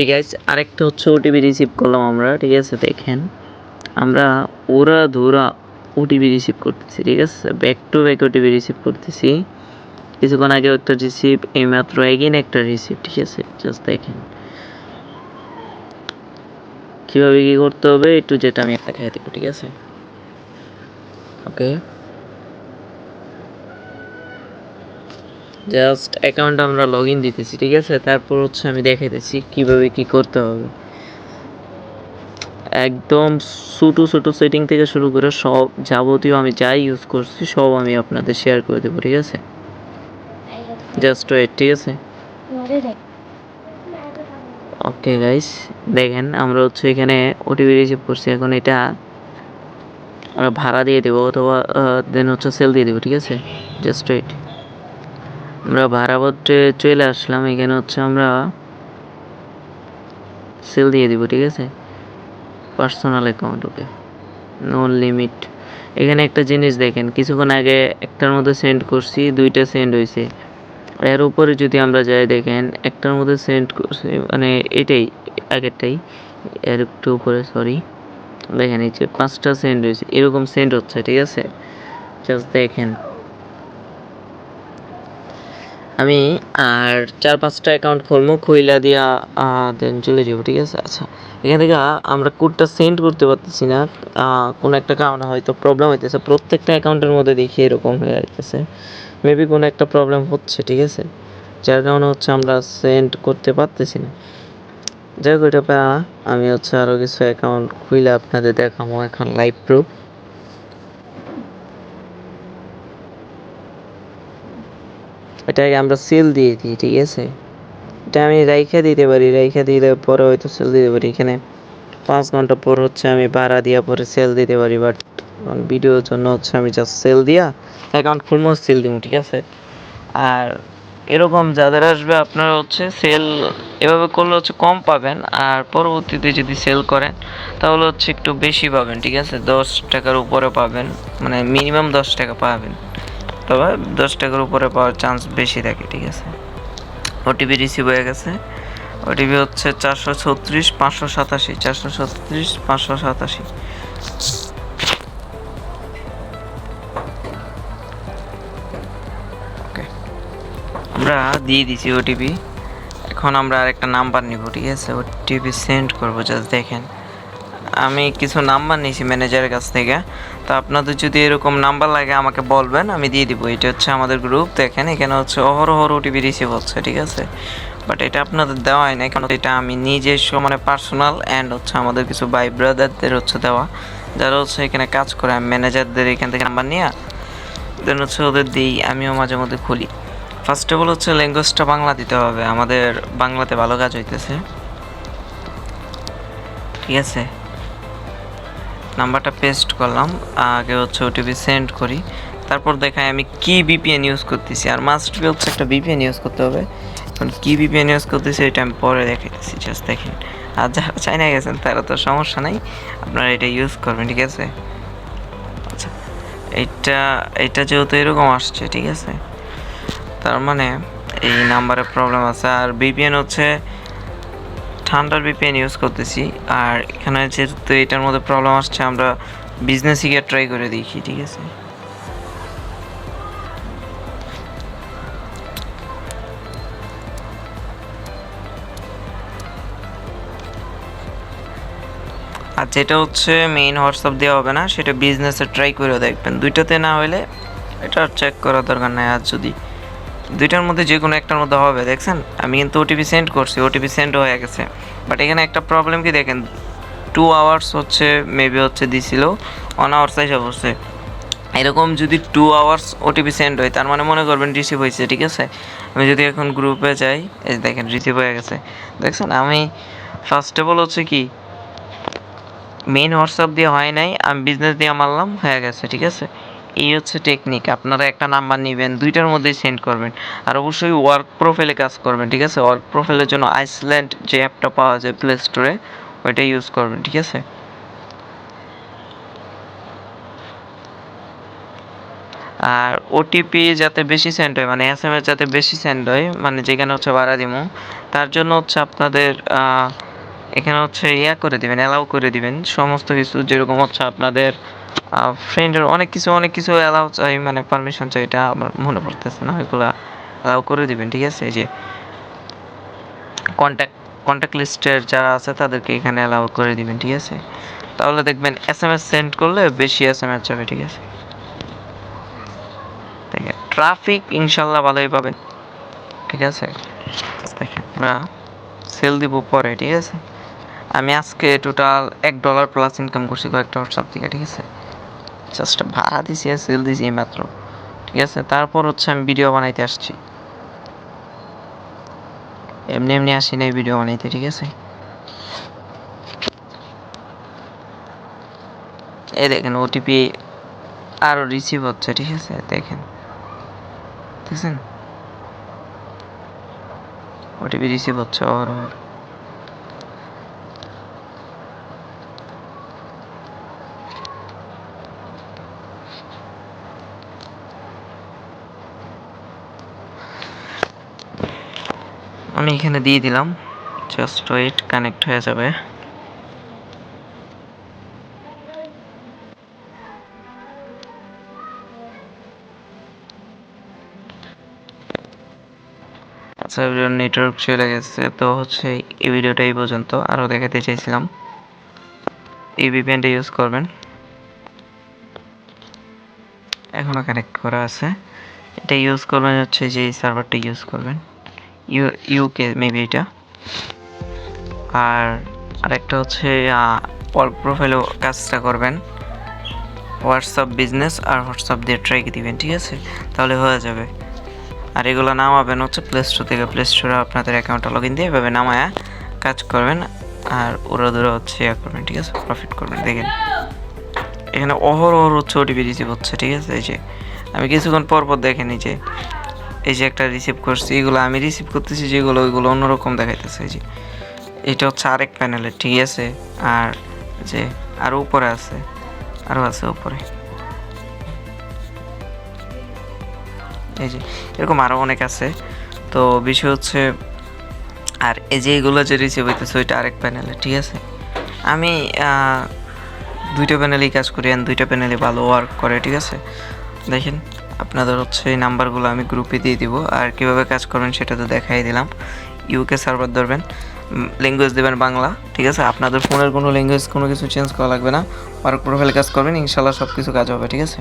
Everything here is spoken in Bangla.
গাইস আরেকটা হচ্ছে ওটিপি রিসিভ করলাম আমরা, ঠিক আছে? দেখেন আমরা ওরা ধরা ওটিপি রিসিভ করতেছি, ঠিক আছে? Back to back OTP receive করতেছি। কিছুক্ষণ আগেও একটা রিসিভ, এইমাত্র এগেইন একটা রিসিভ, ঠিক আছে? জাস্ট দেখেন কীভাবে কী করতে হবে একটু, যেটা আমি একটা খেয়ে দেবো, ঠিক আছে? ওকে, জাস্ট অ্যাকাউন্টে আমরা লগ ইন দিতেছি, ঠিক আছে? তারপর হচ্ছে আমি দেখাইতেছি কীভাবে কী করতে হবে। একদম ছোটো ছোটো সেটিং থেকে শুরু করে সব যাবতীয় আমি যাই ইউজ করছি সব আমি আপনাদের শেয়ার করে দেবো, ঠিক আছে? জাস্ট ওয়েট, ঠিক আছে? ওকে গাইস, দেখেন আমরা হচ্ছে এখানে ওটিপি রিসিভ করছি। এখন এটা আমরা ভাড়া দিয়ে দেবো অথবা দেন হচ্ছে সেল দিয়ে দেবো, ঠিক আছে? জাস্ট ওয়েট, আমরা ভাড়া পত্রে চলে আসলাম। এখানে হচ্ছে আমরা সেল দিয়ে দিব, ঠিক আছে? পার্সোনাল অ্যাকাউন্ট, ওকে, নো লিমিট। এখানে একটা জিনিস দেখেন, কিছুক্ষণ আগে একটার মধ্যে সেন্ড করছি, দুইটা সেন্ড হয়েছে। এর উপরে যদি আমরা যাই, দেখেন একটার মধ্যে সেন্ড করছি, মানে এটাই আগেরটাই, এর একটু উপরে, সরি, দেখেন এই যে 5টা সেন্ড হয়েছে, এরকম সেন্ড হচ্ছে, ঠিক আছে? জাস্ট দেখেন আমি আর 4-5টা অ্যাকাউন্ট খুলবো, খুইলা দিয়া দেন চলে যাবো, ঠিক আছে? আচ্ছা, এখান থেকে আমরা কোডটা সেন্ড করতে পারতেছি না, কোনো একটা কারণে হয়তো প্রবলেম হইতেছে। প্রত্যেকটা অ্যাকাউন্টের মধ্যে দেখি এরকম হয়ে যাইতেছে, মেবি কোনো একটা প্রবলেম হচ্ছে, ঠিক আছে? যার কারণে হচ্ছে আমরা সেন্ড করতে পারতেছি না। যাই হোক, এটা প্যারা না। আমি হচ্ছে আরও কিছু অ্যাকাউন্ট খুলে আপনাদের দেখাবো এখন লাইভ প্রুফ। এটাকে আমরা সেল দিয়ে দিই, ঠিক আছে? এটা আমি রাইখা দিতে পারি, রাইখা দিলে পরে হয়তো সেল দিতে পারি। এখানে 5 ঘন্টা পর হচ্ছে আমি ভাড়া দিয়া পরে সেল দিতে পারি, বাট ভিডিওর জন্য হচ্ছে আমি জাস্ট সেল দিয়া অ্যাকাউন্ট খুলবো, সেল দিব, ঠিক আছে? আর এরকম যাদের আসবে আপনারা হচ্ছে সেল এভাবে করলে হচ্ছে কম পাবেন, আর পরবর্তীতে যদি সেল করেন তাহলে হচ্ছে একটু বেশি পাবেন, ঠিক আছে? 10 টাকার উপরে পাবেন, মানে মিনিমাম 10 টাকা পাবেন, তবে 10 টাকার উপরে পাওয়ার চান্স বেশি থাকে, ঠিক আছে? ওটিপি রিসিভ হয়ে গেছে। ওটিপি হচ্ছে 436-587, 436-587। ওকে, আমরা দিয়ে দিছি ওটিপি। এখন আমরা আরেকটা নাম্বার নিব, ঠিক আছে? ওটিপি সেন্ড করবো। জাস্ট দেখেন আমি কিছু নাম্বার নিয়েছি ম্যানেজারের কাছ থেকে, তো আপনাদের যদি এরকম নাম্বার লাগে আমাকে বলবেন, আমি দিয়ে দিব। এটা হচ্ছে আমাদের গ্রুপ, দেখেন এখানে হচ্ছে অহরহ ওটিপি রিসিভ হচ্ছে, ঠিক আছে? বাট এটা আপনাদের দেওয়া হয় না, কারণ এটা আমি নিজস্ব, মানে পার্সোনাল, অ্যান্ড হচ্ছে আমাদের কিছু ভাই ব্রাদারদের হচ্ছে দেওয়া, যারা হচ্ছে এখানে কাজ করে। আমি ম্যানেজারদের এখান থেকে নাম্বার নিয়ে দেন হচ্ছে ওদের দিই, আমিও মাঝে মধ্যে খুলি। ফার্স্ট অফ অল হচ্ছে ল্যাঙ্গুয়েজটা বাংলা দিতে হবে, আমাদের বাংলাতে ভালো কাজ হইতেছে, ঠিক আছে? নাম্বারটা পেস্ট করলাম, আগে হচ্ছে ওটিপি সেন্ড করি, তারপর দেখাই আমি কি ভিপিএন ইউজ করতেছি। আর মাস্ট বি হচ্ছে একটা ভিপিএন ইউজ করতে হবে। এখন কী ভিপিএন ইউজ করতেছি এটা আমি পরে দেখাইতেছি, জাস্ট দেখেন। আর যারা চাইনা গেছেন তারা তো সমস্যা নাই, আপনারা এটা ইউজ করবেন, ঠিক আছে? আচ্ছা, এইটা যেহেতু এরকম আসছে, ঠিক আছে, তার মানে এই নাম্বারে প্রবলেম আছে। আর ভিপিএন হচ্ছে ঠান্ডার ভিপিএন ইউজ করতেছি, আর এখানে যেহেতু এটার মধ্যে প্রবলেম আসছে, আমরা বিজনেস গিয়ে ট্রাই করে দেখি, ঠিক আছে? আর যেটা হচ্ছে মেইন হোয়াটসঅ্যাপ দেওয়া হবে না, সেটা বিজনেসে ট্রাই করে দেখবেন। দুইটাতে না হলে এটা চেক করার দরকার নাই। আর যদি দুইটার মধ্যে যে কোনো একটার মধ্যে হবে, দেখছেন আমি কিন্তু ওটিপি সেন্ড করছি, ওটিপি সেন্ড হয়ে গেছে। বাট এখানে একটা প্রবলেম কি দেখেন, 2 আওয়ার্স হচ্ছে মেবি হচ্ছে দিছিল, 1 আওয়ার্স এসে বসছে। এরকম যদি 2 আওয়ার্স ওটিপি সেন্ড হয়, তার মানে মনে করবেন রিসিভ হয়েছে, ঠিক আছে? আমি যদি এখন গ্রুপে যাই, এই দেখেন রিসিভ হয়ে গেছে, দেখছেন? আমি ফার্স্ট অফ অল হচ্ছে কি মেইন হোয়াটসঅ্যাপ দিয়ে হয় নাই, আমি বিজনেস দিয়ে মারলাম, হয়ে গেছে, ঠিক আছে? এই হচ্ছে টেকনিক। আপনারা একটা নাম্বার নেবেন, দুইটার মধ্যেই সেন্ড করবেন, আর অবশ্যই ওয়ার্ক প্রোফাইলে কাজ করবেন, ঠিক আছে? ওয়ার্ক প্রোফাইলের জন্য আইসল্যান্ড যে অ্যাপটা পাওয়া যায় প্লে স্টোরে, ওইটা ইউজ করবেন, ঠিক আছে? আর ওটিপি যাতে বেশি সেন্ড হয়, মানে এসএমএস যাতে বেশি সেন্ড হয়, মানে যেখানে হচ্ছে বাড়া দিমু, তার জন্য হচ্ছে আপনাদের এখানে হচ্ছে ইয়া করে দিবেন, অ্যালাউ করে দিবেন সমস্ত কিছু, যেরকম হচ্ছে আপনাদের ফ্রেন্ডের অনেক কিছু অ্যালাউ চাই, মানে পারমিশন চাই, এটা আমার মনে পড়তেছে না, ওইগুলা অ্যালাউ করে দিবেন, ঠিক আছে? এই যে কন্ট্যাক্ট কন্ট্যাক্ট লিস্টের যারা আছে তাদেরকে এখানে অ্যালাউ করে দিবেন, ঠিক আছে? তাহলে দেখবেন এসএমএস সেন্ড করলে বেশি এসএমএস যাবে, ঠিক আছে? দেখেন ট্রাফিক ইনশাল্লাহ ভালোই পাবেন, ঠিক আছে? দেখেন আমরা সেল দিব পরে, ঠিক আছে? আমি আজকে টোটাল $1 প্লাস ইনকাম করছি কয়েকটা হোয়াটসঅ্যাপ থেকে, ঠিক আছে? জাস্ট ভাড়া দিছি আর সেল দিছি এই মাত্র, ঠিক আছে? তারপর হচ্ছে আমি ভিডিও বানাইতে আসছি, এমনি এমনি আসি নাই ভিডিও বানাইতে, ঠিক আছে? এই দেখেন ওটিপি আরও রিসিভ হচ্ছে, ঠিক আছে? দেখেন, দেখছেন ওটিপি রিসিভ হচ্ছে ওর। আমি এখানে দিয়ে দিলাম, জাস্ট ওয়েট, কানেক্ট হয়ে যাবে। আচ্ছা, নেটওয়ার্ক চলে গেছে, তো হচ্ছে এই ভিডিওটা এই পর্যন্ত। আরও দেখাতে চাইছিলাম, এই ভিপিএনটা ইউজ করবেন, এখনও কানেক্ট করা আছে। এটা ইউজ করবেন হচ্ছে যে সার্ভারটা ইউজ করবেন, ইউকে মেবি এটা। আর আরেকটা হচ্ছে ওয়ার্ক প্রোফাইলও কাজটা করবেন, হোয়াটসঅ্যাপ বিজনেস আর হোয়াটসঅ্যাপ দিয়ে ট্রাই দিবেন, ঠিক আছে? তাহলে হয়ে যাবে। আর এগুলো নামাবেন হচ্ছে প্লে স্টোর থেকে, প্লে স্টোরে আপনাদের অ্যাকাউন্টটা লগ ইন দিয়ে এভাবে নামায়া কাজ করবেন, আর ওরা ধরে হচ্ছে ইয়া করবেন, ঠিক আছে? প্রফিট করবেন। দেখেন এখানে অহরহ হচ্ছে ওটিপি রিসিভ হচ্ছে, ঠিক আছে? এই যে আমি কিছুক্ষণ পর পর দেখেন, এই যে একটা রিসিভ করছি, এগুলো আমি রিসিভ করতেছি যেগুলো, ওইগুলো অন্যরকম দেখাইতেছে। এই যে এটা হচ্ছে আরেক প্যানেলে, ঠিক আছে? আর যে আরও উপরে আছে, আরও আছে উপরে, এই যে এরকম আরও অনেক আছে। তো বিষয় হচ্ছে, আর এই যে এগুলো যে রিসিভ হইতেছে ওইটা আরেক প্যানেলে, ঠিক আছে? আমি দুইটা প্যানেলেই কাজ করি, আর দুইটা প্যানেলে ভালো ওয়ার্ক করে, ঠিক আছে? দেখেন আপনাদের হচ্ছে এই নাম্বারগুলো আমি গ্রুপে দিয়ে দিব, আর কীভাবে কাজ করবেন সেটা তো দেখাই দিলাম। ইউকে সার্ভার ধরবেন, ল্যাঙ্গুয়েজ দেবেন বাংলা, ঠিক আছে? আপনাদের ফোনের কোনো ল্যাঙ্গুয়েজ কোনো কিছু চেঞ্জ করা লাগবে না, ওয়ার্ক প্রোফাইল কাজ করবেন, ইনশাল্লাহ সব কিছু কাজ হবে, ঠিক আছে?